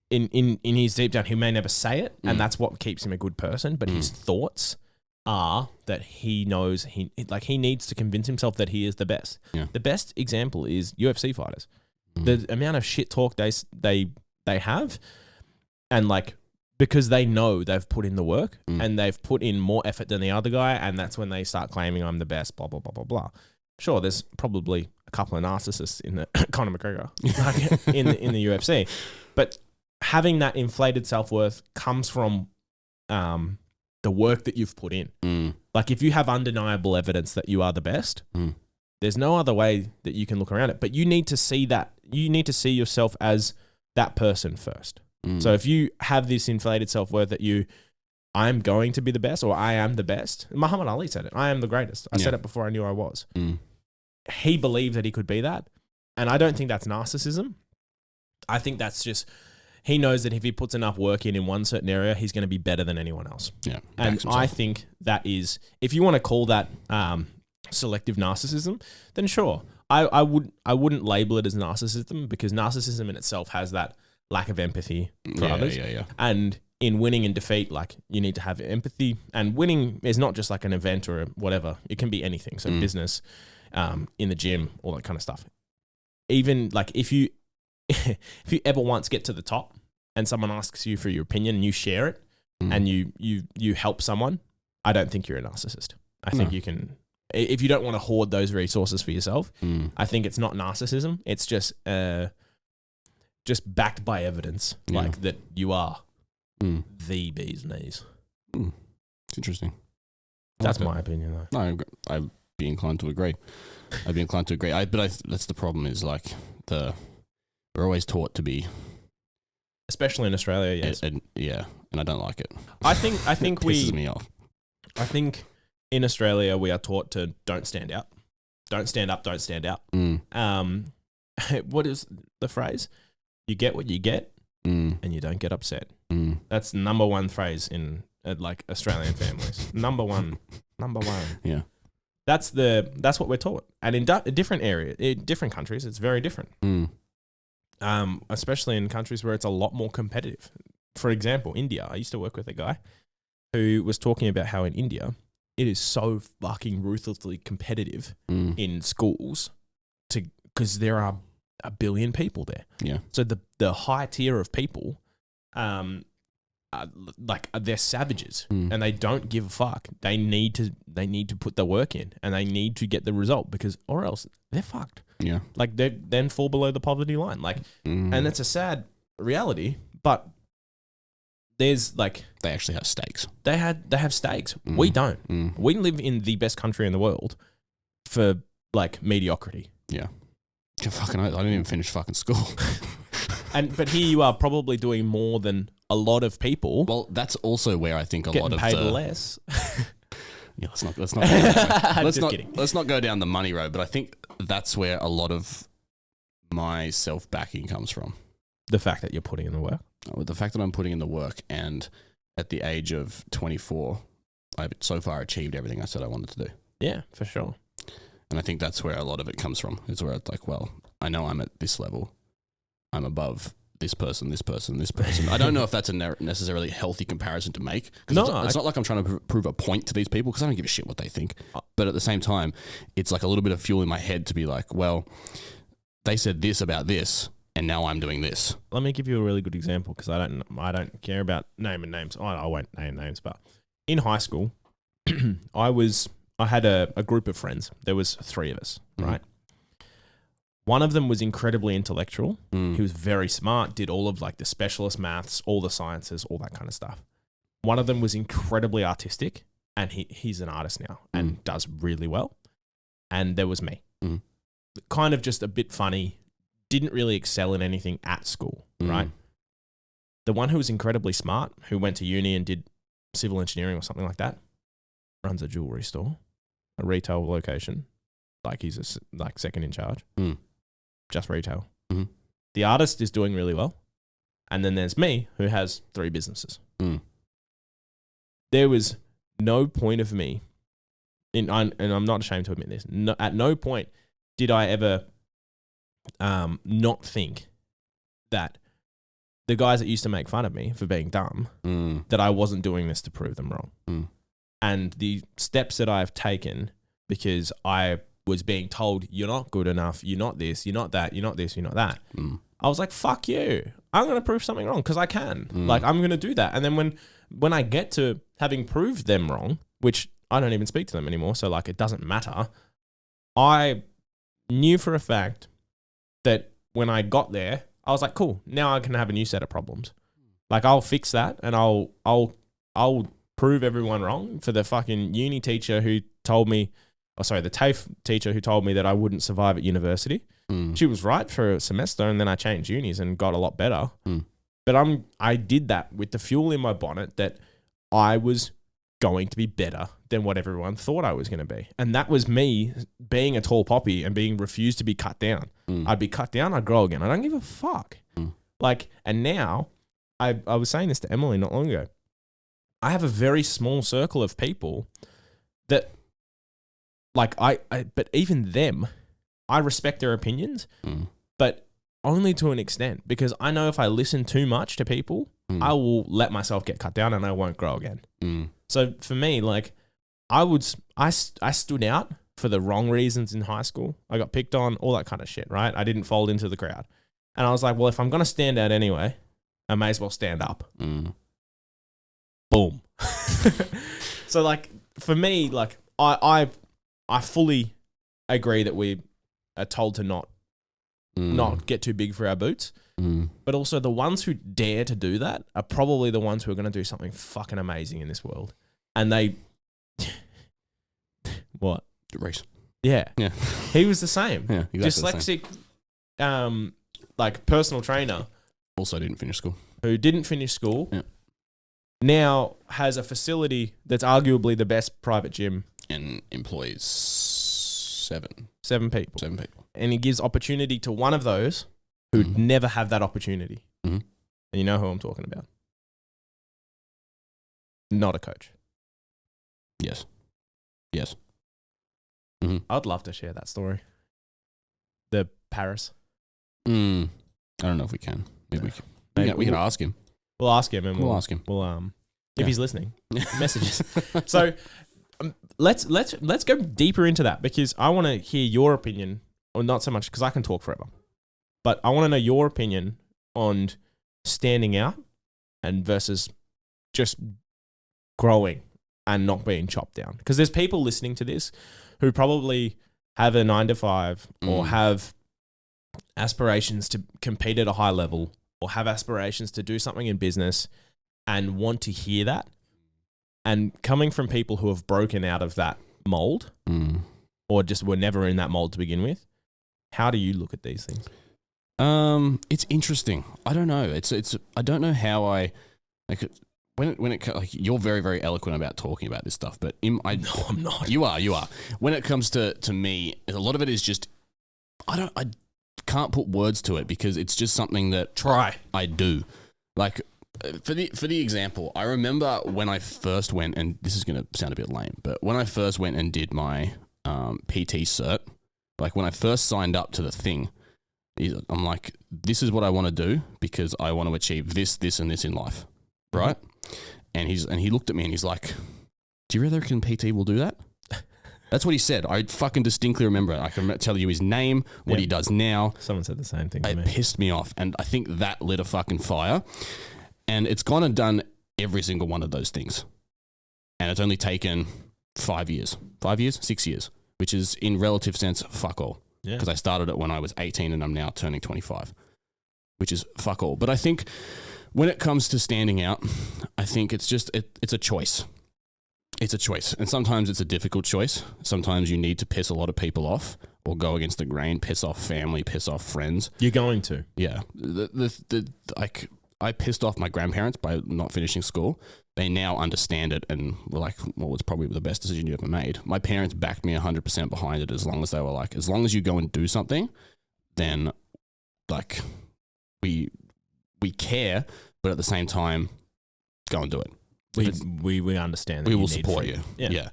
In his deep down, he may never say it, and that's what keeps him a good person, but his thoughts are that he knows he needs to convince himself that he is the best. Yeah. The best example is UFC fighters. The amount of shit talk they have, and like because they know they've put in the work and they've put in more effort than the other guy, and that's when they start claiming I'm the best. Blah blah blah blah blah. Sure, there's probably a couple of narcissists in the Conor McGregor in the UFC, but having that inflated self-worth comes from the work that you've put in. Like if you have undeniable evidence that you are the best, there's no other way that you can look around it. But you need to see that. You need to see yourself as that person first. So if you have this inflated self-worth that I'm going to be the best, or I am the best. Muhammad Ali said it. I am the greatest. I said it before I knew I was. He believed that he could be that. And I don't think that's narcissism. I think that's just... He knows that if he puts enough work in one certain area, he's going to be better than anyone else. Yeah, and I think that is, if you want to call that selective narcissism, then sure. I wouldn't label it as narcissism because narcissism in itself has that lack of empathy for others. Yeah. And in winning and defeat, like you need to have empathy. And winning is not just like an event or whatever. It can be anything. So business, in the gym, all that kind of stuff. Even like if you ever once get to the top and someone asks you for your opinion and you share it and you help someone, I don't think you're a narcissist. I think you can, if you don't want to hoard those resources for yourself, I think it's not narcissism. It's just backed by evidence, like that you are the bee's knees. It's interesting. That's my opinion, though. No, I'd be inclined to agree. That's the problem is like we're always taught to be, especially in Australia. Yes, and I don't like it. I think it pisses me off. I think in Australia we are taught to don't stand out, don't stand up, don't stand out. What is the phrase? You get what you get, and you don't get upset. That's number one phrase in like Australian families. Number one. Yeah. That's what we're taught, and in different areas, in different countries, it's very different. Especially in countries where it's a lot more competitive. For example, India. I used to work with a guy who was talking about how in India it is so fucking ruthlessly competitive in schools, because there are 1 billion people there. Yeah. So the high tier of people, they're savages and they don't give a fuck. They need to put the work in and they need to get the result or else they're fucked. Yeah. Like they then fall below the poverty line. Like, and it's a sad reality, but there's like they actually have stakes. They have stakes. We don't. We live in the best country in the world for like mediocrity. Yeah. I didn't even finish fucking school. But here you are probably doing more than a lot of people. Well, that's also where I think a lot of paid less. Yeah, let's not go down the money road, but I think that's where a lot of my self-backing comes from. The fact that you're putting in the work. The fact that I'm putting in the work, and at the age of 24, I've so far achieved everything I said I wanted to do. Yeah, for sure. And I think that's where a lot of it comes from. It's where it's like, well, I know I'm at this level. I'm above this person, this person, this person. I don't know if that's a necessarily healthy comparison to make. No, it's not like I'm trying to prove a point to these people because I don't give a shit what they think. But at the same time, it's like a little bit of fuel in my head to be like, well, they said this about this, and now I'm doing this. Let me give you a really good example because I don't care about naming names. I won't name names, but in high school, I had a group of friends. There was 3 of us, right? One of them was incredibly intellectual. He was very smart, did all of like the specialist maths, all the sciences, all that kind of stuff. One of them was incredibly artistic, and he's an artist now and does really well. And there was me. Kind of just a bit funny, didn't really excel in anything at school, right? The one who was incredibly smart, who went to uni and did civil engineering or something like that, runs a jewelry store, a retail location. Like he's second in charge. Just retail. The artist is doing really well. And then there's me, who has 3 businesses. There was no point of me, and I'm not ashamed to admit this, at no point did I ever not think that the guys that used to make fun of me for being dumb, that I wasn't doing this to prove them wrong. And the steps that I've taken because I was being told, you're not good enough, you're not this, you're not that, you're not this, you're not that. I was like, fuck you. I'm going to prove something wrong because I can. Like, I'm going to do that. And then when I get to having proved them wrong, which I don't even speak to them anymore, so like it doesn't matter, I knew for a fact that when I got there, I was like, cool, now I can have a new set of problems. Like, I'll fix that and I'll prove everyone wrong for the fucking uni teacher who told me, the TAFE teacher who told me that I wouldn't survive at university. She was right for a semester, and then I changed unis and got a lot better. But I did that with the fuel in my bonnet that I was going to be better than what everyone thought I was going to be. And that was me being a tall poppy and being refused to be cut down. I'd be cut down, I'd grow again. I don't give a fuck. Like, and now, I was saying this to Emily not long ago. I have a very small circle of people that, like, but even them, I respect their opinions, but only to an extent, because I know if I listen too much to people, I will let myself get cut down and I won't grow again. So for me, like, I stood out for the wrong reasons in high school. I got picked on, all that kind of shit, right? I didn't fold into the crowd. And I was like, well, if I'm going to stand out anyway, I may as well stand up. Boom. So, like, for me, like, I fully agree that we are told to not get too big for our boots. But also the ones who dare to do that are probably the ones who are going to do something fucking amazing in this world. And they... What? Reese. Yeah. He was the same. Yeah, exactly. Dyslexic, like, personal trainer. Also didn't finish school. Who didn't finish school. Yeah. Now has a facility that's arguably the best private gym. And employs 7 people. 7 people. And he gives opportunity to one of those who'd never have that opportunity. And you know who I'm talking about. Not a coach. Yes. I'd love to share that story. The Paris. I don't know if we can. Maybe we can. We can ask him. We'll ask him, and we'll ask him. We'll if he's listening, messages. So let's go deeper into that, because I want to hear your opinion, or not so much because I can talk forever, but I want to know your opinion on standing out and versus just growing and not being chopped down. Because there's people listening to this who probably have a 9-to-5 or have aspirations to compete at a high level or have aspirations to do something in business and want to hear that. And coming from people who have broken out of that mold or just were never in that mold to begin with, how do you look at these things? It's interesting. I don't know. I don't know how I like when it like you're very, very eloquent about talking about this stuff, but no, I'm not. You are. When it comes to me, a lot of it is just I can't put words to it because it's just something that I do. Like for the example, I remember when I first went, and this is going to sound a bit lame, but when I first went and did my PT cert, like when I first signed up to the thing, I'm like, this is what I want to do because I want to achieve this, and this in life, right? And he looked at me and he's like, do you really reckon PT will do that? That's what he said. I fucking distinctly remember it. I can tell you his name, what he does now. Someone said the same thing to me. It pissed me off, and I think that lit a fucking fire. And it's gone and done every single one of those things. And it's only taken 5 years, 6 years, which is in relative sense, fuck all. Yeah. Because I started it when I was 18 and I'm now turning 25, which is fuck all. But I think when it comes to standing out, I think it's just, it's a choice. It's a choice. And sometimes it's a difficult choice. Sometimes you need to piss a lot of people off or go against the grain, piss off family, piss off friends. You're going to. Yeah. I pissed off my grandparents by not finishing school. They now understand it and were like, well, it's probably the best decision you ever made. My parents backed me 100% behind it as long as they were like, as long as you go and do something, then like we care, but at the same time, go and do it. We understand that we will support you. Yeah.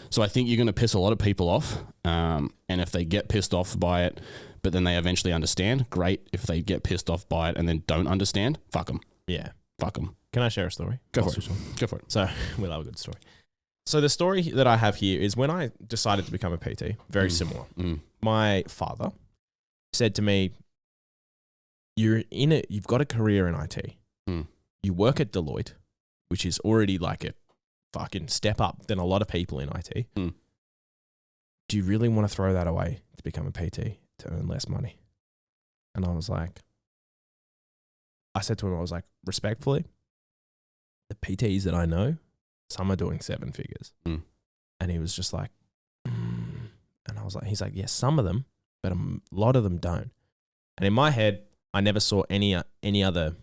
So I think you're going to piss a lot of people off. And if they get pissed off by it, but then they eventually understand, great. If they get pissed off by it and then don't understand, fuck them. Yeah. Fuck them. Can I share a story? Go for it. So we love a good story. So the story that I have here is when I decided to become a PT, very similar. My father said to me, you've got a career in IT. You work at Deloitte, which is already like a fucking step up than a lot of people in IT. Do you really want to throw that away to become a PT to earn less money? And I said to him, respectfully, the PTs that I know, some are doing 7 figures. And he was just like, and I was like, he's like, yeah, some of them, but a lot of them don't. And in my head, I never saw any other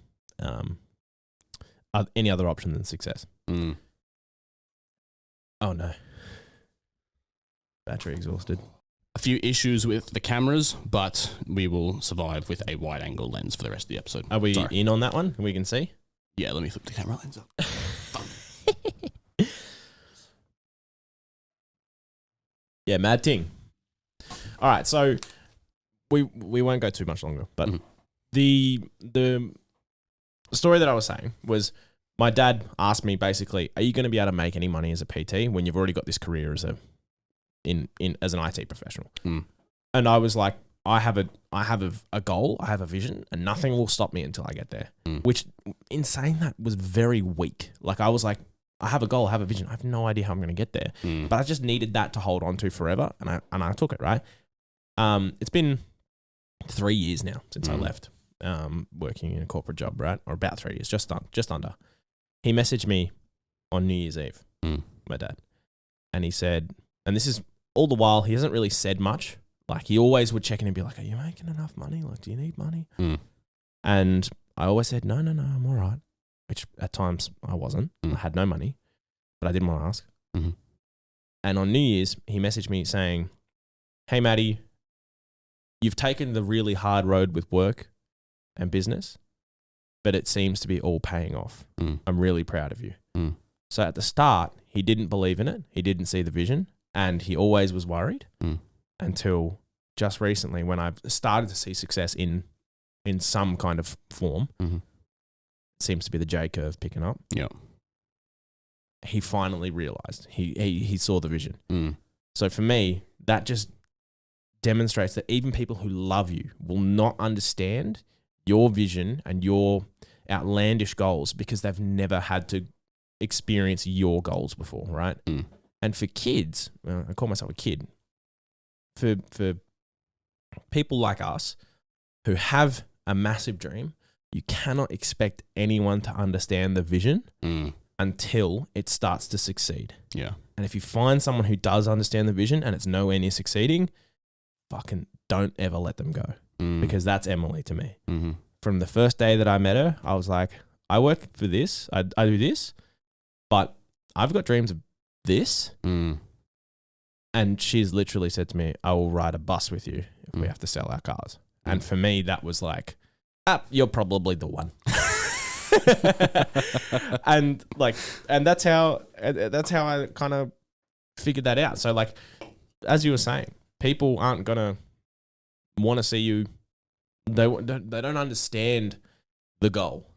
option than success. Oh no. Battery exhausted. A few issues with the cameras, but we will survive with a wide angle lens for the rest of the episode. Are we in on that one? We can see? Yeah, let me flip the camera lens up. Yeah, mad thing. All right, so we won't go too much longer, but the story that I was saying was my dad asked me basically, are you going to be able to make any money as a PT when you've already got this career as an IT professional? And I was like, I have a goal, I have a vision, and nothing will stop me until I get there. Which, in saying that, was very weak. Like I was like, I have a goal, I have a vision. I have no idea how I'm going to get there, but I just needed that to hold on to forever, and I took it. Right. It's been 3 years now since I left working in a corporate job, right? Or about 3 years, just under. He messaged me on New Year's Eve, my dad, and he said, and this is all the while he hasn't really said much. Like he always would check in and be like, "Are you making enough money? Like, do you need money?" And I always said, "No, I'm all right." Which at times I wasn't. I had no money, but I didn't want to ask. And on New Year's, he messaged me saying, "Hey, Maddie, you've taken the really hard road with work and business, but it seems to be all paying off. I'm really proud of you." So at the start, he didn't believe in it. He didn't see the vision, and he always was worried until just recently when I've started to see success in some kind of form. It seems to be the J curve picking up. Yeah. He finally realized. He saw the vision. So for me, that just demonstrates that even people who love you will not understand your vision and your outlandish goals because they've never had to experienced your goals before, right? And for kids, I call myself a kid. For people like us who have a massive dream, you cannot expect anyone to understand the vision until it starts to succeed. Yeah. And if you find someone who does understand the vision and it's nowhere near succeeding, fucking don't ever let them go. Because that's Emily to me. From the first day that I met her, I was like, I work for this, I do this, but I've got dreams of this. And she's literally said to me, I will ride a bus with you if we have to sell our cars. And for me, that was like, you're probably the one. and that's how I kind of figured that out. So like, as you were saying, people aren't gonna want to see you. They don't understand the goal.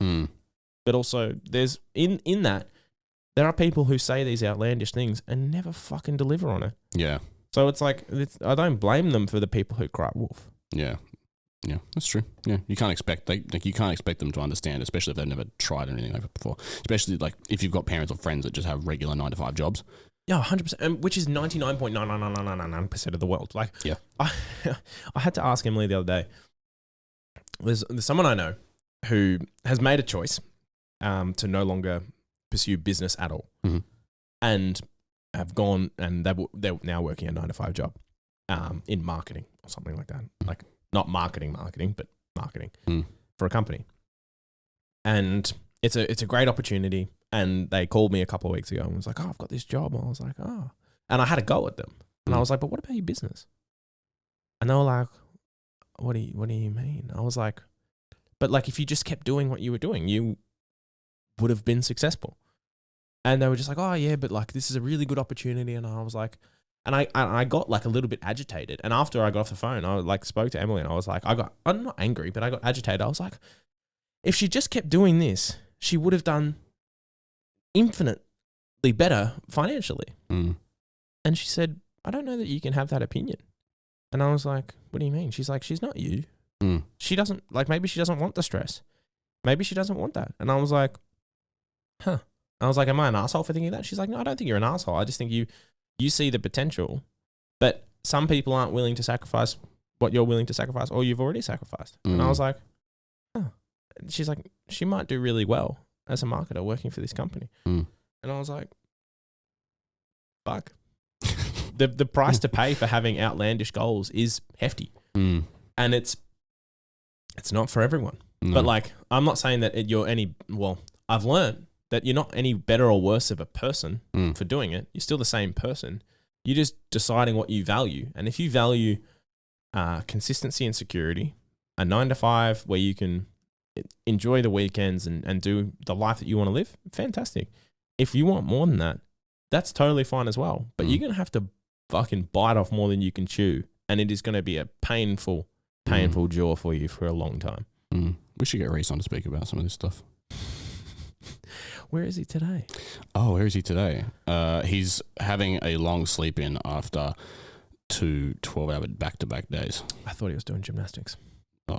But also, there's in that there are people who say these outlandish things and never fucking deliver on it. Yeah. So it's like I don't blame them for the people who cry wolf. Yeah. Yeah, that's true. Yeah, you can't expect you can't expect them to understand, especially if they've never tried anything like that before. Especially like if you've got parents or friends that just have regular 9-to-5 jobs. Yeah, 100%, which is 99.99999% of the world. Like, yeah, I had to ask Emily the other day. There's someone I know who has made a choice to no longer pursue business at all, and have gone and they're now working a 9-to-5 job in marketing or something like that. Like, not marketing, but marketing for a company. And it's a great opportunity. And they called me a couple of weeks ago and was like, oh, I've got this job. And I was like, oh. And I had a go at them. And I was like, but what about your business? And they were like, what do you mean? I was like, but like if you just kept doing what you were doing, you would have been successful. And they were just like, oh yeah, but like this is a really good opportunity. And I was like, and I got like a little bit agitated. And after I got off the phone, I like spoke to Emily and I was like, I'm not angry, but I got agitated. I was like, if she just kept doing this, she would have done infinitely better financially. And she said, I don't know that you can have that opinion. And I was like, what do you mean? She's like, she's not you. She doesn't, like, maybe she doesn't want the stress. Maybe she doesn't want that. And I was like, huh. I was like, am I an asshole for thinking that? She's like, no, I don't think you're an asshole. I just think you see the potential, but some people aren't willing to sacrifice what you're willing to sacrifice or you've already sacrificed. And I was like, oh. She's like, she might do really well as a marketer working for this company. And I was like, fuck. The price to pay for having outlandish goals is hefty. And it's not for everyone. No. But like, I'm not saying that I've learned that you're not any better or worse of a person for doing it. You're still the same person. You're just deciding what you value. And if you value consistency and security, a 9-to-5 where you can enjoy the weekends and do the life that you want to live, fantastic. If you want more than that, that's totally fine as well. But you're going to have to fucking bite off more than you can chew. And it is going to be a painful jaw for you for a long time. We should get Reese on to speak about some of this stuff. Where is he today? Oh, where is he today? He's having a long sleep in after 2 12-hour back-to-back days. I thought he was doing gymnastics. Oh,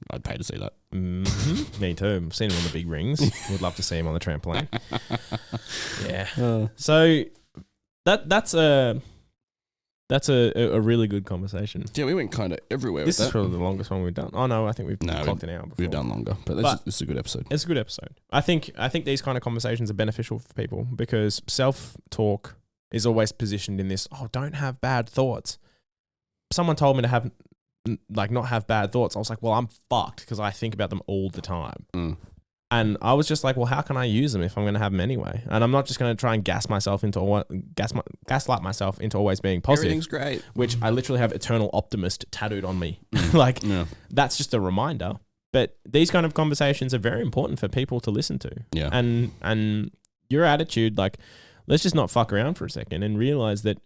I'd pay to see that. Me too. I've seen him on the big rings. Would love to see him on the trampoline. Yeah. So that's a really good conversation. Yeah, we went kind of everywhere. This is probably the longest one we've done. Oh no, I think we've clocked an hour before. We've done longer, but this is a good episode. It's a good episode. I think these kind of conversations are beneficial for people because self-talk is always positioned in this, don't have bad thoughts. Someone told me to not have bad thoughts. I was like, well, I'm fucked because I think about them all the time. And I was just like, well, how can I use them if I'm going to have them anyway? And I'm not just going to try and gaslight myself into always being positive. Everything's great. Which I literally have eternal optimist tattooed on me. That's just a reminder. But these kind of conversations are very important for people to listen to. Yeah. And your attitude, like, let's just not fuck around for a second and realize that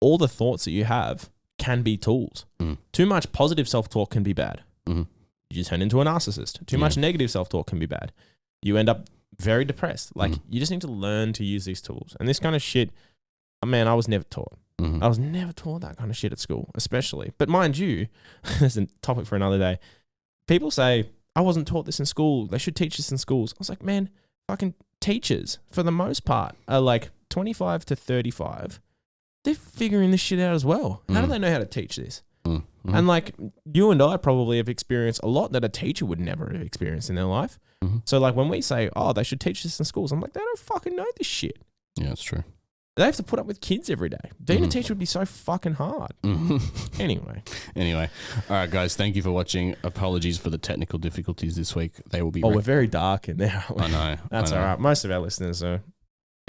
all the thoughts that you have can be tools. Too much positive self-talk can be bad. You turn into a narcissist. Too much negative self-talk can be bad. You end up very depressed. Like, you just need to learn to use these tools. And this kind of shit, man, I was never taught. I was never taught that kind of shit at school, especially. But mind you, there's a topic for another day. People say, I wasn't taught this in school. They should teach this in schools. I was like, man, fucking teachers, for the most part, are like 25 to 35. They're figuring this shit out as well. How do they know how to teach this? Mm-hmm. And like you and I probably have experienced a lot that a teacher would never have experienced in their life. Mm-hmm. So like when we say, oh, they should teach this in schools, I'm like, they don't fucking know this shit. Yeah, that's true. They have to put up with kids every day. Being a teacher would be so fucking hard. Anyway. All right, guys. Thank you for watching. Apologies for the technical difficulties this week. They will be. We're very dark in there. I know. That's all right. Most of our listeners are.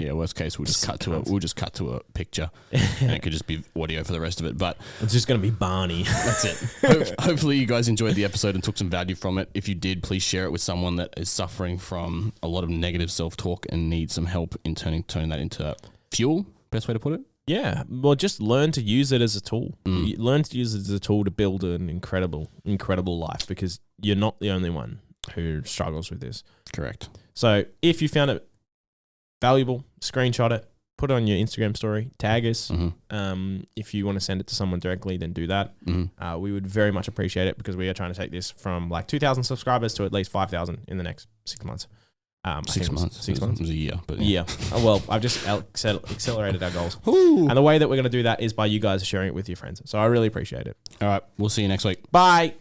Yeah, worst case, we'll just cut to a picture, and it could just be audio for the rest of it. But it's just going to be Barney. That's it. Hopefully, you guys enjoyed the episode and took some value from it. If you did, please share it with someone that is suffering from a lot of negative self-talk and needs some help in turning that into fuel. Best way to put it. Yeah, well, just learn to use it as a tool. Learn to use it as a tool to build an incredible life, because you're not the only one who struggles with this. Correct. So if you found it valuable, screenshot it, put it on your Instagram story, tag us. If you want to send it to someone directly, then do that. We would very much appreciate it, because we are trying to take this from like 2,000 subscribers to at least 5,000 in the next 6 months. 6 months. 6 months. It was a year. But yeah. Well, I've just accelerated our goals. Ooh. And the way that we're going to do that is by you guys sharing it with your friends. So I really appreciate it. All right. We'll see you next week. Bye.